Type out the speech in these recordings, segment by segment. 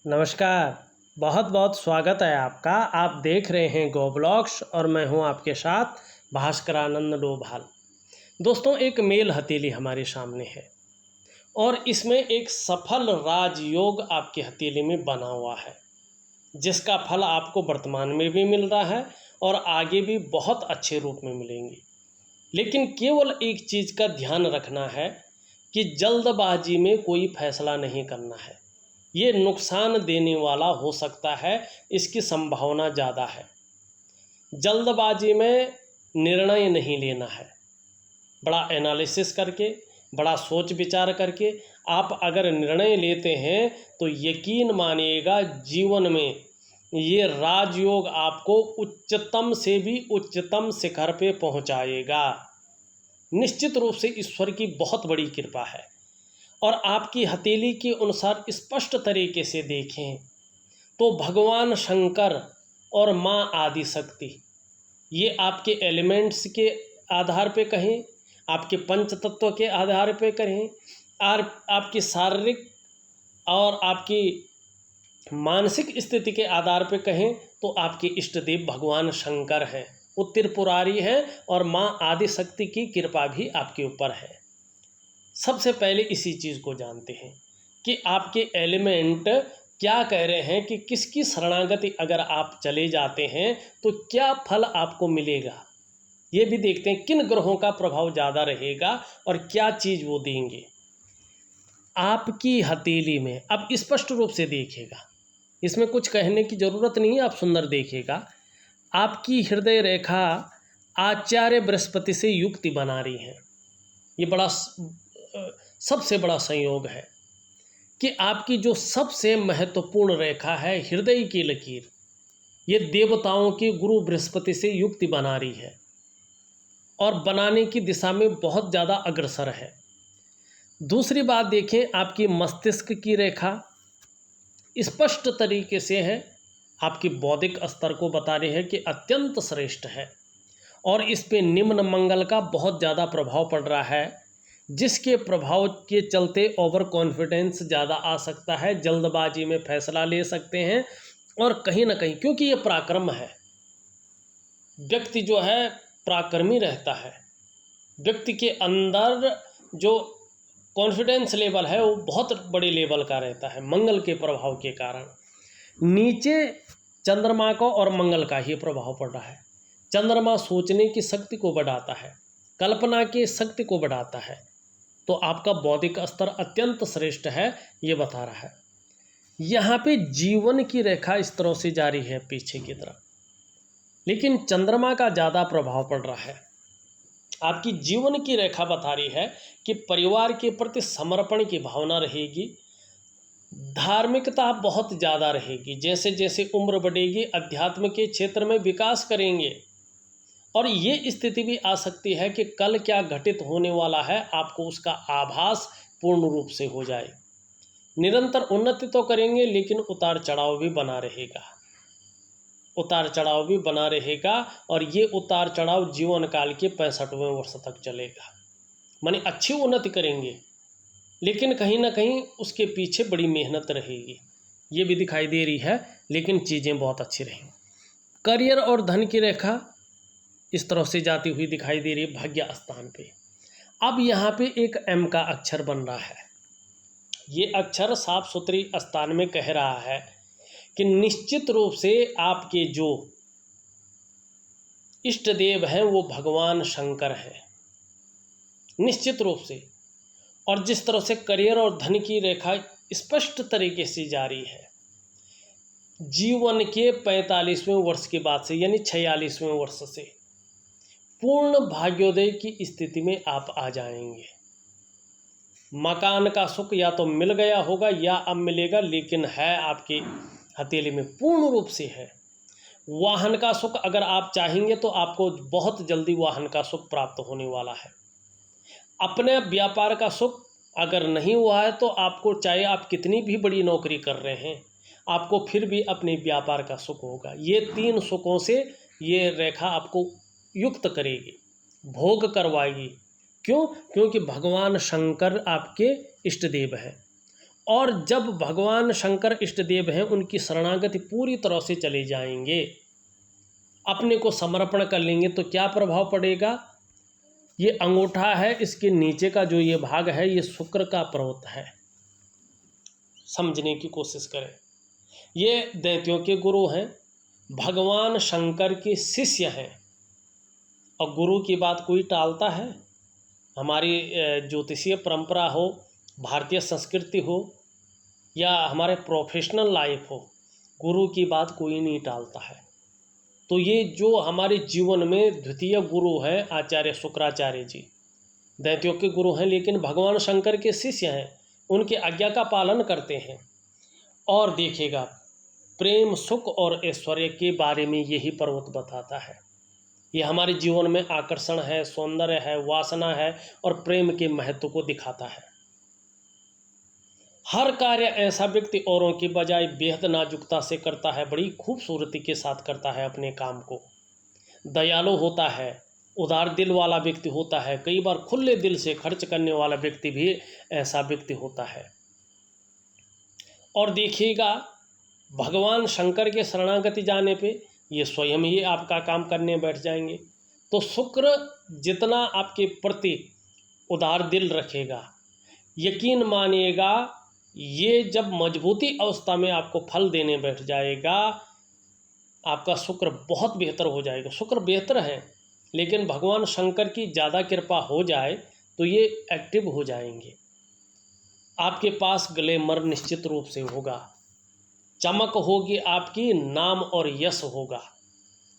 नमस्कार। बहुत बहुत स्वागत है आपका। आप देख रहे हैं गो ब्लॉग्स और मैं हूं आपके साथ भास्करानंद डोभाल। दोस्तों, एक मेल हथेली हमारे सामने है और इसमें एक सफल राजयोग आपकी हथेली में बना हुआ है, जिसका फल आपको वर्तमान में भी मिल रहा है और आगे भी बहुत अच्छे रूप में मिलेंगे। लेकिन केवल एक चीज़ का ध्यान रखना है कि जल्दबाजी में कोई फैसला नहीं करना है। ये नुकसान देने वाला हो सकता है, इसकी संभावना ज़्यादा है। जल्दबाजी में निर्णय नहीं लेना है। बड़ा एनालिसिस करके, बड़ा सोच विचार करके आप अगर निर्णय लेते हैं तो यकीन मानिएगा जीवन में ये राजयोग आपको उच्चतम से भी उच्चतम शिखर पे पहुंचाएगा। निश्चित रूप से ईश्वर की बहुत बड़ी कृपा है। और आपकी हथेली के अनुसार स्पष्ट तरीके से देखें तो भगवान शंकर और माँ आदि शक्ति, ये आपके एलिमेंट्स के आधार पे कहें, आपके पंच तत्व के आधार पे कहें, और आपकी शारीरिक और आपकी मानसिक स्थिति के आधार पे कहें तो आपके इष्ट देव भगवान शंकर हैं, वो त्रिपुरारी हैं और माँ आदि शक्ति की कृपा भी आपके ऊपर है। सबसे पहले इसी चीज़ को जानते हैं कि आपके एलिमेंट क्या कह रहे हैं कि किसकी शरणागति अगर आप चले जाते हैं तो क्या फल आपको मिलेगा। ये भी देखते हैं किन ग्रहों का प्रभाव ज़्यादा रहेगा और क्या चीज़ वो देंगे। आपकी हथेली में अब स्पष्ट रूप से देखिएगा, इसमें कुछ कहने की ज़रूरत नहीं है, आप सुंदर देखिएगा। आपकी हृदय रेखा आचार्य बृहस्पति से युक्ति बना रही है। ये बड़ा सबसे बड़ा संयोग है कि आपकी जो सबसे महत्वपूर्ण रेखा है हृदय की लकीर, ये देवताओं की गुरु बृहस्पति से युक्ति बना रही है और बनाने की दिशा में बहुत ज़्यादा अग्रसर है। दूसरी बात देखें, आपकी मस्तिष्क की रेखा स्पष्ट तरीके से है, आपकी बौद्धिक स्तर को बता रही है कि अत्यंत श्रेष्ठ है और इस पे निम्न मंगल का बहुत ज़्यादा प्रभाव पड़ रहा है, जिसके प्रभाव के चलते ओवर कॉन्फिडेंस ज़्यादा आ सकता है, जल्दबाजी में फैसला ले सकते हैं और कहीं ना कहीं क्योंकि ये पराक्रम है, व्यक्ति जो है पराक्रमी रहता है, व्यक्ति के अंदर जो कॉन्फिडेंस लेवल है वो बहुत बड़े लेवल का रहता है मंगल के प्रभाव के कारण। नीचे चंद्रमा का और मंगल का ही प्रभाव पड़ रहा है। चंद्रमा सोचने की शक्ति को बढ़ाता है, कल्पना की शक्ति को बढ़ाता है, तो आपका बौद्धिक स्तर अत्यंत श्रेष्ठ है, ये बता रहा है। यहाँ पे जीवन की रेखा इस तरह से जारी है पीछे की तरफ, लेकिन चंद्रमा का ज़्यादा प्रभाव पड़ रहा है। आपकी जीवन की रेखा बता रही है कि परिवार के प्रति समर्पण की भावना रहेगी, धार्मिकता बहुत ज़्यादा रहेगी, जैसे जैसे उम्र बढ़ेगी अध्यात्म के क्षेत्र में विकास करेंगे। और ये स्थिति भी आ सकती है कि कल क्या घटित होने वाला है आपको उसका आभास पूर्ण रूप से हो जाए। निरंतर उन्नति तो करेंगे लेकिन उतार चढ़ाव भी बना रहेगा, उतार चढ़ाव भी बना रहेगा और ये उतार चढ़ाव जीवन काल के 65वें वर्ष तक चलेगा। माने अच्छी उन्नति करेंगे लेकिन कहीं ना कहीं उसके पीछे बड़ी मेहनत रहेगी, ये भी दिखाई दे रही है, लेकिन चीज़ें बहुत अच्छी रहेंगी। करियर और धन की रेखा इस तरह से जाती हुई दिखाई दे रही है भाग्य स्थान पे। अब यहाँ पे एक एम का अक्षर बन रहा है। ये अक्षर साफ सुथरी स्थान में कह रहा है कि निश्चित रूप से आपके जो इष्ट देव हैं वो भगवान शंकर हैं, निश्चित रूप से। और जिस तरह से करियर और धन की रेखा स्पष्ट तरीके से जारी है, जीवन के 45वें वर्ष के बाद से यानी 46वें वर्ष से पूर्ण भाग्योदय की स्थिति में आप आ जाएंगे। मकान का सुख या तो मिल गया होगा या अब मिलेगा, लेकिन है आपकी हथेली में पूर्ण रूप से है। वाहन का सुख अगर आप चाहेंगे तो आपको बहुत जल्दी वाहन का सुख प्राप्त होने वाला है। अपने व्यापार का सुख अगर नहीं हुआ है तो आपको, चाहे आप कितनी भी बड़ी नौकरी कर रहे हैं, आपको फिर भी अपने व्यापार का सुख होगा। ये 3 सुखों से ये रेखा आपको युक्त करेगी, भोग करवाएगी। क्यों? क्योंकि भगवान शंकर आपके इष्ट देव हैं और जब भगवान शंकर इष्ट देव हैं उनकी शरणागति पूरी तरह से चले जाएंगे, अपने को समर्पण कर लेंगे, तो क्या प्रभाव पड़ेगा? ये अंगूठा है, इसके नीचे का जो ये भाग है ये शुक्र का पर्वत है। समझने की कोशिश करें। ये दैत्यों के गुरु हैं, भगवान शंकर के शिष्य हैं। और गुरु की बात कोई टालता है? हमारी ज्योतिषीय परंपरा हो, भारतीय संस्कृति हो या हमारे प्रोफेशनल लाइफ हो, गुरु की बात कोई नहीं टालता है। तो ये जो हमारे जीवन में द्वितीय गुरु हैं आचार्य शुक्राचार्य जी, दैत्यों के गुरु हैं लेकिन भगवान शंकर के शिष्य हैं, उनकी आज्ञा का पालन करते हैं। और देखिएगा, प्रेम सुख और ऐश्वर्य के बारे में यही पर्वत बताता है। ये हमारे जीवन में आकर्षण है, सौंदर्य है, वासना है और प्रेम के महत्व को दिखाता है। हर कार्य ऐसा व्यक्ति औरों की बजाय बेहद नाजुकता से करता है, बड़ी खूबसूरती के साथ करता है अपने काम को। दयालु होता है, उदार दिल वाला व्यक्ति होता है, कई बार खुले दिल से खर्च करने वाला व्यक्ति भी ऐसा व्यक्ति होता है। और देखिएगा, भगवान शंकर के शरणागति जाने पे ये स्वयं ही आपका काम करने बैठ जाएंगे। तो शुक्र जितना आपके प्रति उदार दिल रखेगा, यकीन मानिएगा, ये जब मजबूती अवस्था में आपको फल देने बैठ जाएगा, आपका शुक्र बहुत बेहतर हो जाएगा। शुक्र बेहतर है, लेकिन भगवान शंकर की ज़्यादा कृपा हो जाए तो ये एक्टिव हो जाएंगे। आपके पास ग्लैमर निश्चित रूप से होगा, चमक होगी आपकी, नाम और यश होगा,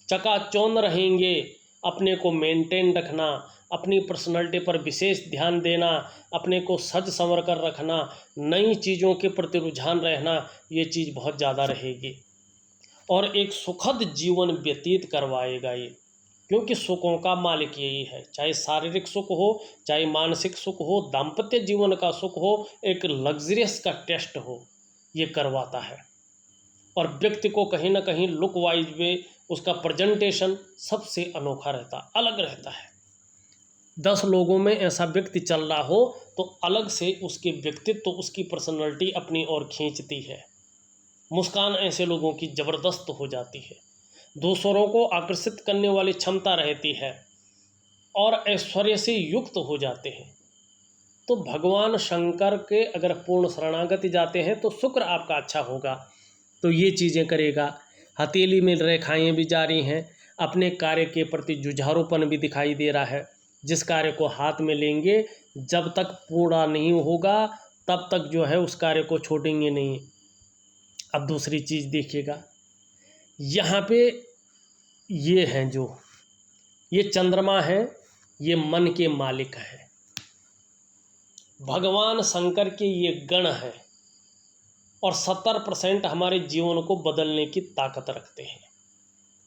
चकाचौंध रहेंगे। अपने को मेंटेन रखना, अपनी पर्सनैलिटी पर विशेष ध्यान देना, अपने को सज संवर कर रखना, नई चीज़ों के प्रति रुझान रहना, ये चीज़ बहुत ज़्यादा रहेगी। और एक सुखद जीवन व्यतीत करवाएगा ये, क्योंकि सुखों का मालिक यही है। चाहे शारीरिक सुख हो, चाहे मानसिक सुख हो, दाम्पत्य जीवन का सुख हो, एक लग्जरियस का टेस्ट हो, ये करवाता है। और व्यक्ति को कहीं ना कहीं लुक वाइज में उसका प्रेजेंटेशन सबसे अनोखा रहता, अलग रहता है। 10 लोगों में ऐसा व्यक्ति चल रहा हो तो अलग से उसके व्यक्तित्व तो उसकी पर्सनैलिटी अपनी ओर खींचती है। मुस्कान ऐसे लोगों की ज़बरदस्त हो जाती है, दूसरों को आकर्षित करने वाली क्षमता रहती है और ऐश्वर्य से युक्त हो जाते हैं। तो भगवान शंकर के अगर पूर्ण शरणागति जाते हैं तो शुक्र आपका अच्छा होगा, तो ये चीज़ें करेगा। हथेली में रेखाएं भी जारी हैं, अपने कार्य के प्रति जुझारूपन भी दिखाई दे रहा है। जिस कार्य को हाथ में लेंगे, जब तक पूरा नहीं होगा तब तक जो है उस कार्य को छोड़ेंगे नहीं। अब दूसरी चीज़ देखिएगा, यहाँ पे ये हैं जो ये चंद्रमा है, ये मन के मालिक हैं, भगवान शंकर के ये गण हैं और 70% हमारे जीवन को बदलने की ताकत रखते हैं।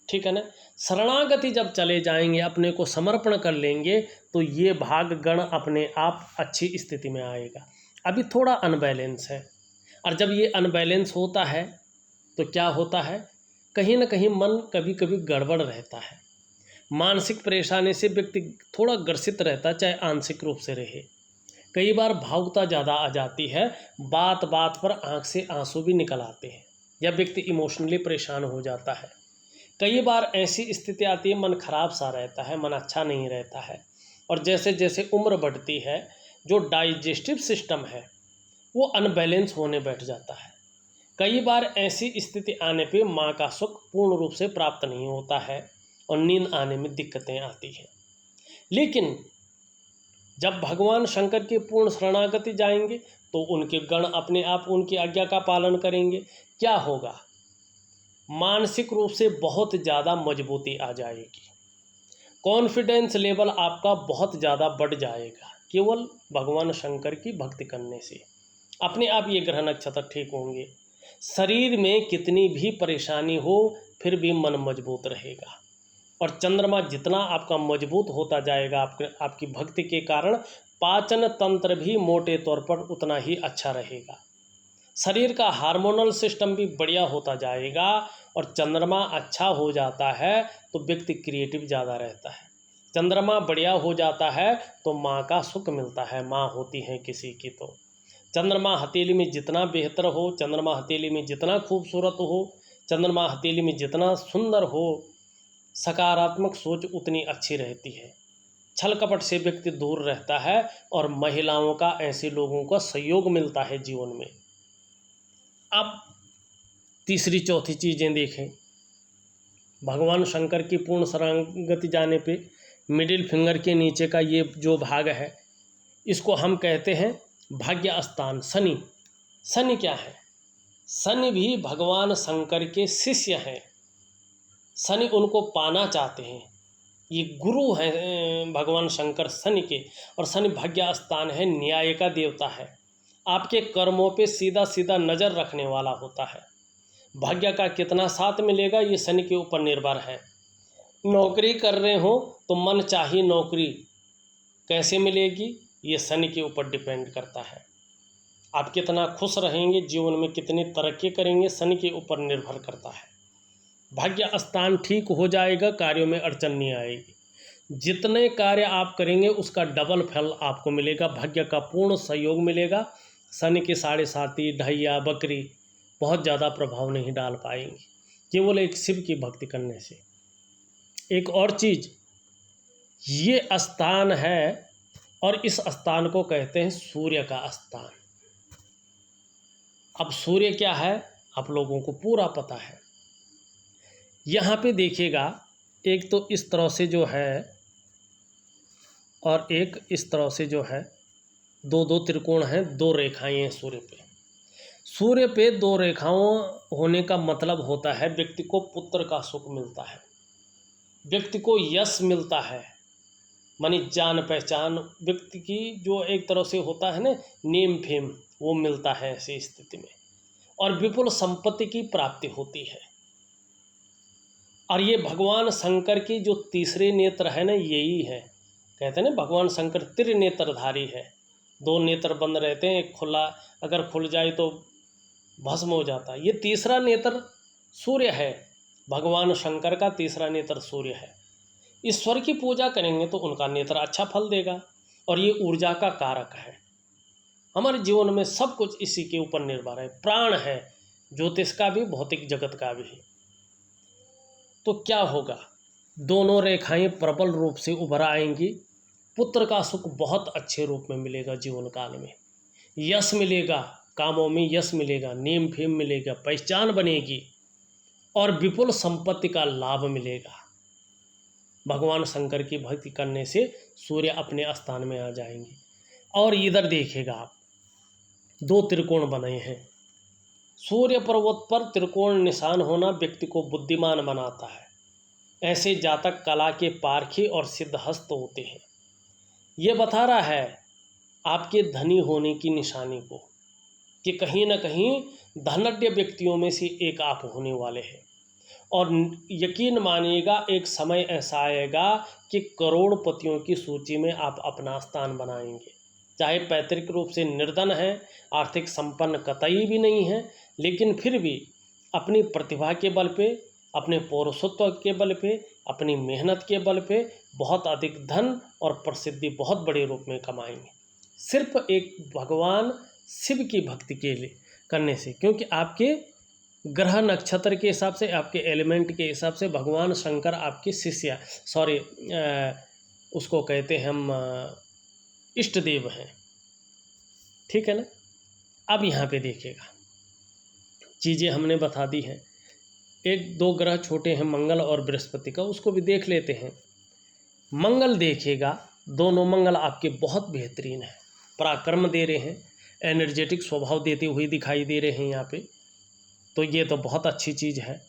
ठीक है ना? शरणागति जब चले जाएंगे, अपने को समर्पण कर लेंगे, तो ये भाग गण अपने आप अच्छी स्थिति में आएगा। अभी थोड़ा अनबैलेंस है, और जब ये अनबैलेंस होता है तो क्या होता है, कहीं ना कहीं मन कभी कभी गड़बड़ रहता है। मानसिक परेशानी से व्यक्ति थोड़ा ग्रसित रहता है, चाहे आंशिक रूप से रहे। कई बार भावुकता ज़्यादा आ जाती है, बात बात पर आंख से आंसू भी निकल आते हैं, या व्यक्ति इमोशनली परेशान हो जाता है। कई बार ऐसी स्थिति आती है, मन खराब सा रहता है, मन अच्छा नहीं रहता है। और जैसे जैसे उम्र बढ़ती है, जो डाइजेस्टिव सिस्टम है वो अनबैलेंस होने बैठ जाता है। कई बार ऐसी स्थिति आने पे माँ का सुख पूर्ण रूप से प्राप्त नहीं होता है और नींद आने में दिक्कतें आती हैं। लेकिन जब भगवान शंकर की पूर्ण शरणागति जाएंगे तो उनके गण अपने आप उनकी आज्ञा का पालन करेंगे। क्या होगा, मानसिक रूप से बहुत ज़्यादा मजबूती आ जाएगी, कॉन्फिडेंस लेवल आपका बहुत ज़्यादा बढ़ जाएगा। केवल भगवान शंकर की भक्ति करने से अपने आप ये ग्रह नक्षत्र ठीक होंगे। शरीर में कितनी भी परेशानी हो फिर भी मन मजबूत रहेगा। और चंद्रमा जितना आपका मजबूत होता जाएगा आपकी भक्ति के कारण, पाचन तंत्र भी मोटे तौर पर उतना ही अच्छा रहेगा। शरीर का हार्मोनल सिस्टम भी बढ़िया होता जाएगा। और चंद्रमा अच्छा हो जाता है तो व्यक्ति क्रिएटिव ज़्यादा रहता है। चंद्रमा बढ़िया हो जाता है तो माँ का सुख मिलता है, माँ होती है किसी की। तो चंद्रमा हथेली में जितना बेहतर हो, चंद्रमा हथेली में जितना खूबसूरत हो, चंद्रमा हथेली में जितना सुंदर हो, सकारात्मक सोच उतनी अच्छी रहती है। छल कपट से व्यक्ति दूर रहता है और महिलाओं का, ऐसे लोगों का सहयोग मिलता है जीवन में। अब तीसरी चौथी चीज़ें देखें। भगवान शंकर की पूर्ण शरणागति जाने पे मिडिल फिंगर के नीचे का ये जो भाग है, इसको हम कहते हैं भाग्य स्थान, शनि। शनि क्या है? शनि भी भगवान शंकर के शिष्य हैं। शनि उनको पाना चाहते हैं, ये गुरु हैं भगवान शंकर शनि के। और शनि भाग्य स्थान है, न्याय का देवता है, आपके कर्मों पे सीधा सीधा नज़र रखने वाला होता है। भाग्य का कितना साथ मिलेगा ये शनि के ऊपर निर्भर है। नौकरी कर रहे हो तो मन चाही नौकरी कैसे मिलेगी, ये शनि के ऊपर डिपेंड करता है। आप कितना खुश रहेंगे, जीवन में कितनी तरक्की करेंगे, शनि के ऊपर निर्भर करता है। भाग्य स्थान ठीक हो जाएगा, कार्यों में अड़चन नहीं आएगी। जितने कार्य आप करेंगे उसका डबल फल आपको मिलेगा, भाग्य का पूर्ण सहयोग मिलेगा। शनि के 7.5 ढैया बकरी बहुत ज़्यादा प्रभाव नहीं डाल पाएंगे, केवल एक शिव की भक्ति करने से। एक और चीज़, ये स्थान है और इस स्थान को कहते हैं सूर्य का स्थान। अब सूर्य क्या है आप लोगों को पूरा पता है। यहाँ पे देखिएगा, एक तो इस तरह से जो है और एक इस तरह से जो है, दो दो त्रिकोण हैं, दो रेखाएं हैं सूर्य पे। सूर्य पे दो रेखाओं होने का मतलब होता है व्यक्ति को पुत्र का सुख मिलता है, व्यक्ति को यश मिलता है, मानी जान पहचान, व्यक्ति की जो एक तरह से होता है ना नेम फेम, वो मिलता है ऐसी स्थिति में। और विपुल संपत्ति की प्राप्ति होती है। और ये भगवान शंकर की जो तीसरे नेत्र है ना, यही है, कहते हैं ना भगवान शंकर त्रिनेत्रधारी है। दो नेत्र बंद रहते हैं, एक खुला, अगर खुल जाए तो भस्म हो जाता है। ये तीसरा नेत्र सूर्य है, भगवान शंकर का तीसरा नेत्र सूर्य है। ईश्वर की पूजा करेंगे तो उनका नेत्र अच्छा फल देगा। और ये ऊर्जा का कारक है, हमारे जीवन में सब कुछ इसी के ऊपर निर्भर है। प्राण है ज्योतिष का भी, भौतिक जगत का भी। तो क्या होगा, दोनों रेखाएं प्रबल रूप से उभर आएंगी। पुत्र का सुख बहुत अच्छे रूप में मिलेगा जीवन काल में, यश मिलेगा, कामों में यश मिलेगा, नेम फेम मिलेगा, पहचान बनेगी और विपुल संपत्ति का लाभ मिलेगा। भगवान शंकर की भक्ति करने से सूर्य अपने स्थान में आ जाएंगे। और इधर देखिएगा आप, दो त्रिकोण बने हैं। सूर्य पर्वत पर त्रिकोण निशान होना व्यक्ति को बुद्धिमान बनाता है। ऐसे जातक कला के पारखी और सिद्धहस्त होते हैं। ये बता रहा है आपके धनी होने की निशानी को, कि कहीं ना कहीं धनाढ्य व्यक्तियों में से एक आप होने वाले हैं। और यकीन मानिएगा, एक समय ऐसा आएगा कि करोड़पतियों की सूची में आप अपना स्थान बनाएंगे। चाहे पैतृक रूप से निर्धन है, आर्थिक संपन्न कतई भी नहीं है, लेकिन फिर भी अपनी प्रतिभा के बल पे, अपने पौरुषत्व के बल पे, अपनी मेहनत के बल पे बहुत अधिक धन और प्रसिद्धि बहुत बड़े रूप में कमाएंगे, सिर्फ एक भगवान शिव की भक्ति के लिए करने से। क्योंकि आपके ग्रह नक्षत्र के हिसाब से, आपके एलिमेंट के हिसाब से भगवान शंकर आपके शिष्य, उसको कहते हैं हम इष्ट देव हैं, ठीक है ना। अब यहाँ पे देखिएगा, चीज़ें हमने बता दी हैं। एक दो ग्रह छोटे हैं मंगल और बृहस्पति का, उसको भी देख लेते हैं। मंगल देखिएगा, दोनों मंगल आपके बहुत बेहतरीन है, पराक्रम दे रहे हैं, एनर्जेटिक स्वभाव देते हुए दिखाई दे रहे हैं यहाँ पे, तो ये तो बहुत अच्छी चीज़ है।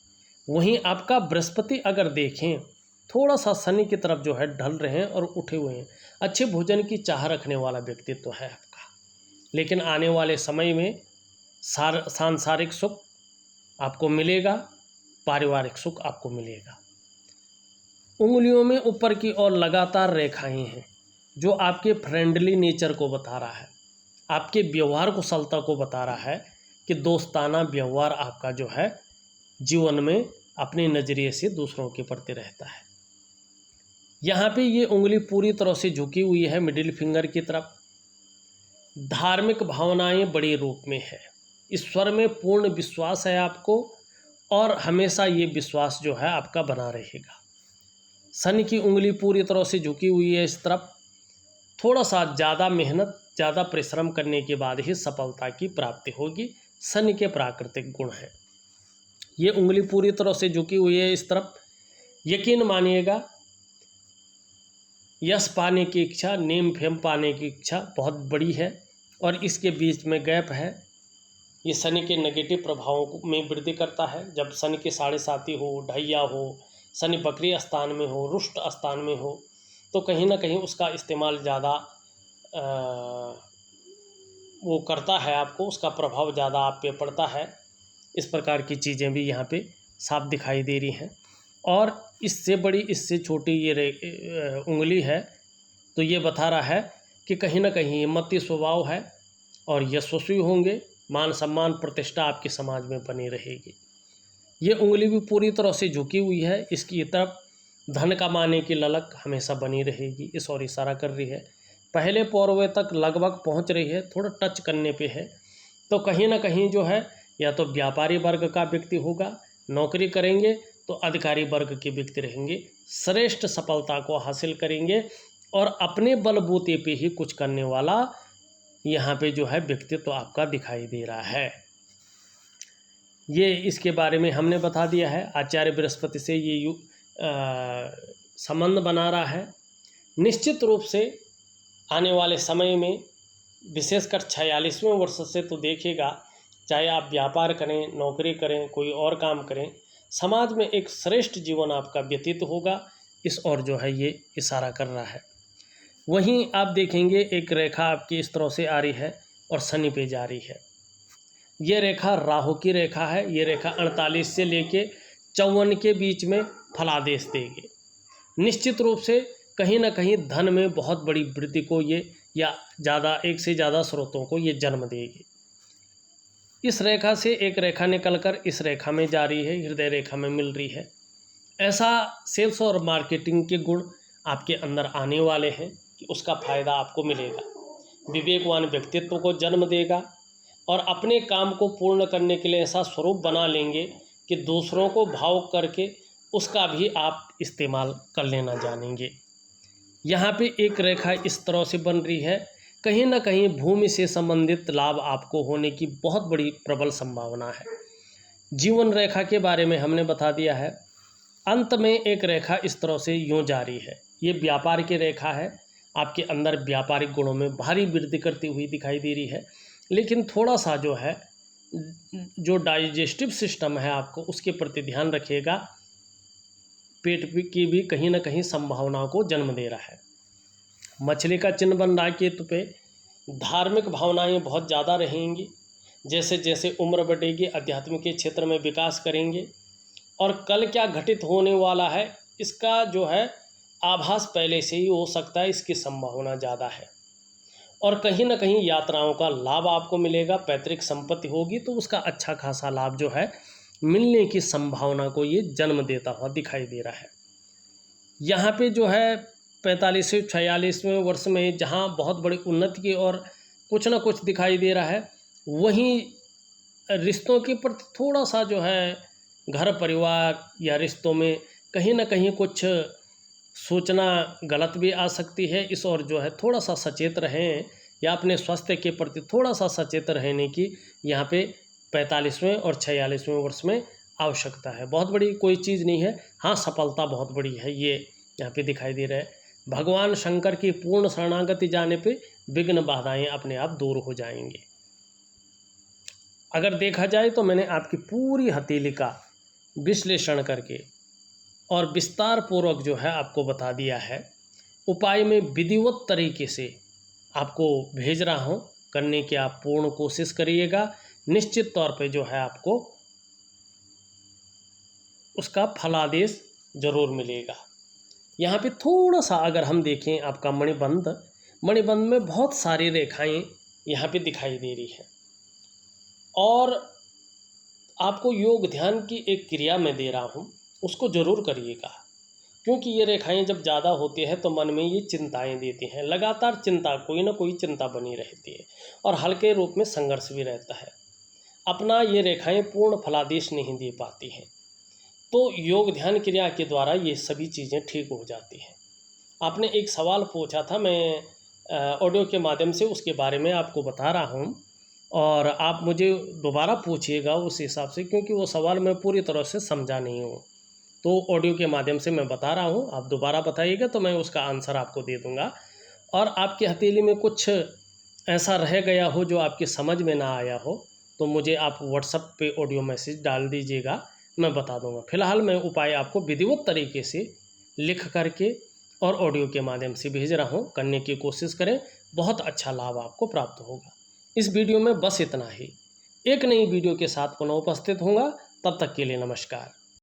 वहीं आपका बृहस्पति अगर देखें, थोड़ा सा शनि की तरफ जो है ढल रहे हैं और उठे हुए हैं। अच्छे भोजन की चाह रखने वाला व्यक्तित्व है आपका, लेकिन आने वाले समय में सांसारिक सुख आपको मिलेगा, पारिवारिक सुख आपको मिलेगा। उंगलियों में ऊपर की ओर लगातार रेखाएं हैं, जो आपके फ्रेंडली नेचर को बता रहा है, आपके व्यवहार कुशलता को बता रहा है कि दोस्ताना व्यवहार आपका जो है जीवन में अपने नज़रिए से दूसरों के प्रति रहता है। यहाँ पे ये उंगली पूरी तरह से झुकी हुई है मिडिल फिंगर की तरफ। धार्मिक भावनाएं बड़े रूप में है। ईश्वर में पूर्ण विश्वास है आपको और हमेशा ये विश्वास जो है आपका बना रहेगा। शनि की उंगली पूरी तरह से झुकी हुई है इस तरफ। थोड़ा सा ज़्यादा मेहनत, ज़्यादा परिश्रम करने के बाद ही सफलता की प्राप्ति होगी। शनि के प्राकृतिक गुण हैं। ये उंगली पूरी तरह से झुकी हुई है इस तरफ। यकीन मानिएगा, यश पाने की इच्छा, नेम फेम पाने की इच्छा बहुत बड़ी है और इसके बीच में गैप है। ये शनि के नेगेटिव प्रभावों में वृद्धि करता है। जब शनि के साढ़े साती हो, ढैया हो, शनि बकरी स्थान में हो, रुष्ट स्थान में हो, तो कहीं ना कहीं उसका इस्तेमाल ज़्यादा वो करता है, आपको उसका प्रभाव ज़्यादा आप पे पड़ता है। इस प्रकार की चीज़ें भी यहाँ पे साफ दिखाई दे रही हैं। और इससे बड़ी, इससे छोटी ये उंगली है, तो ये बता रहा है कि कहीं ना कहीं हिम्मती स्वभाव है और यशस्वी होंगे। मान सम्मान प्रतिष्ठा आपके समाज में बनी रहेगी। ये उंगली भी पूरी तरह से झुकी हुई है। इसकी तरफ धन कमाने की ललक हमेशा बनी रहेगी, इस ओर इशारा कर रही है। पहले पौरवे तक लगभग पहुंच रही है, थोड़ा टच करने पे है। तो कहीं ना कहीं जो है, या तो व्यापारी वर्ग का व्यक्ति होगा, नौकरी करेंगे तो अधिकारी वर्ग के व्यक्ति रहेंगे, श्रेष्ठ सफलता को हासिल करेंगे और अपने बलबूते पे ही कुछ करने वाला यहाँ पे जो है व्यक्तित्व तो आपका दिखाई दे रहा है। ये इसके बारे में हमने बता दिया है। आचार्य बृहस्पति से ये संबंध बना रहा है। निश्चित रूप से आने वाले समय में, विशेषकर 46वें वर्ष से तो देखिएगा, चाहे आप व्यापार करें, नौकरी करें, कोई और काम करें, समाज में एक श्रेष्ठ जीवन आपका व्यतीत होगा। इस ओर जो है ये इशारा कर रहा है। वहीं आप देखेंगे एक रेखा आपकी इस तरह से आ रही है और शनि पे जा रही है। ये रेखा राहु की रेखा है। ये रेखा 48 से लेके 54 के बीच में फलादेश देगी। निश्चित रूप से कहीं ना कहीं धन में बहुत बड़ी वृद्धि को ये, या ज़्यादा, एक से ज़्यादा स्रोतों को ये जन्म देगी। इस रेखा से एक रेखा निकलकर इस रेखा में जा रही है, हृदय रेखा में मिल रही है। ऐसा सेल्स और मार्केटिंग के गुण आपके अंदर आने वाले हैं कि उसका फायदा आपको मिलेगा। विवेकवान व्यक्तित्व को जन्म देगा और अपने काम को पूर्ण करने के लिए ऐसा स्वरूप बना लेंगे कि दूसरों को भावुक करके उसका भी आप इस्तेमाल कर लेना जानेंगे। यहाँ पे एक रेखा इस तरह से बन रही है। कहीं ना कहीं भूमि से संबंधित लाभ आपको होने की बहुत बड़ी प्रबल संभावना है। जीवन रेखा के बारे में हमने बता दिया है। अंत में एक रेखा इस तरह से यूँ जारी है। ये व्यापार की रेखा है। आपके अंदर व्यापारिक गुणों में भारी वृद्धि करती हुई दिखाई दे रही है, लेकिन थोड़ा सा जो है, जो डाइजेस्टिव सिस्टम है आपको उसके प्रति ध्यान रखिएगा। पेट की भी कहीं ना कहीं संभावनाओं को जन्म दे रहा है। मछली का चिन्ह बन रहा है केतु पे। धार्मिक भावनाएं बहुत ज़्यादा रहेंगी। जैसे जैसे उम्र बढ़ेगी, अध्यात्म के क्षेत्र में विकास करेंगे और कल क्या घटित होने वाला है इसका जो है आभास पहले से ही हो सकता है। इसकी संभावना ज़्यादा है और कहीं ना कहीं यात्राओं का लाभ आपको मिलेगा। पैतृक संपत्ति होगी तो उसका अच्छा खासा लाभ जो है मिलने की संभावना को ये जन्म देता हुआ दिखाई दे रहा है। यहाँ पे जो है 45-46वें वर्ष में जहाँ बहुत बड़ी उन्नति की और कुछ ना कुछ दिखाई दे रहा है, वहीं रिश्तों के प्रति थोड़ा सा जो है, घर परिवार या रिश्तों में कहीं ना कहीं कुछ सोचना गलत भी आ सकती है। इस ओर जो है थोड़ा सा सचेत रहें या अपने स्वास्थ्य के प्रति थोड़ा सा सचेत रहने की यहाँ पे 45वें और 46वें वर्ष में आवश्यकता है। बहुत बड़ी कोई चीज़ नहीं है। हाँ, सफलता बहुत बड़ी है, ये यहाँ पे दिखाई दे रहा है। भगवान शंकर की पूर्ण शरणागति जाने पे विघ्न बाधाएं अपने आप दूर हो जाएंगे। अगर देखा जाए तो मैंने आपकी पूरी हथेली का विश्लेषण करके और विस्तार पूर्वक जो है आपको बता दिया है। उपाय में विधिवत तरीके से आपको भेज रहा हूँ, करने की आप पूर्ण कोशिश करिएगा। निश्चित तौर पे जो है आपको उसका फलादेश जरूर मिलेगा। यहाँ पे थोड़ा सा अगर हम देखें, आपका मणिबंध में बहुत सारी रेखाएं यहाँ पे दिखाई दे रही हैं और आपको योग ध्यान की एक क्रिया में दे रहा हूँ, उसको जरूर करिएगा। क्योंकि ये रेखाएं जब ज़्यादा होती है तो मन में ये चिंताएं देती हैं, लगातार चिंता, कोई ना कोई चिंता बनी रहती है और हल्के रूप में संघर्ष भी रहता है। अपना ये रेखाएं पूर्ण फलादेश नहीं दे पाती हैं। तो योग ध्यान क्रिया के द्वारा ये सभी चीज़ें ठीक हो जाती हैं। आपने एक सवाल पूछा था, मैं ऑडियो के माध्यम से उसके बारे में आपको बता रहा हूँ और आप मुझे दोबारा पूछिएगा उस हिसाब से, क्योंकि वो सवाल मैं पूरी तरह से समझा नहीं हूँ। तो ऑडियो के माध्यम से मैं बता रहा हूँ, आप दोबारा बताइएगा तो मैं उसका आंसर आपको दे दूँगा। और आपकी हथेली में कुछ ऐसा रह गया हो जो आपकी समझ में ना आया हो तो मुझे आप व्हाट्सएप पे ऑडियो मैसेज डाल दीजिएगा, मैं बता दूँगा। फिलहाल मैं उपाय आपको विधिवत तरीके से लिख करके और ऑडियो के माध्यम से भेज रहा हूँ, करने की कोशिश करें, बहुत अच्छा लाभ आपको प्राप्त होगा। इस वीडियो में बस इतना ही। एक नई वीडियो के साथ पुनः उपस्थित होऊंगा, तब तक के लिए नमस्कार।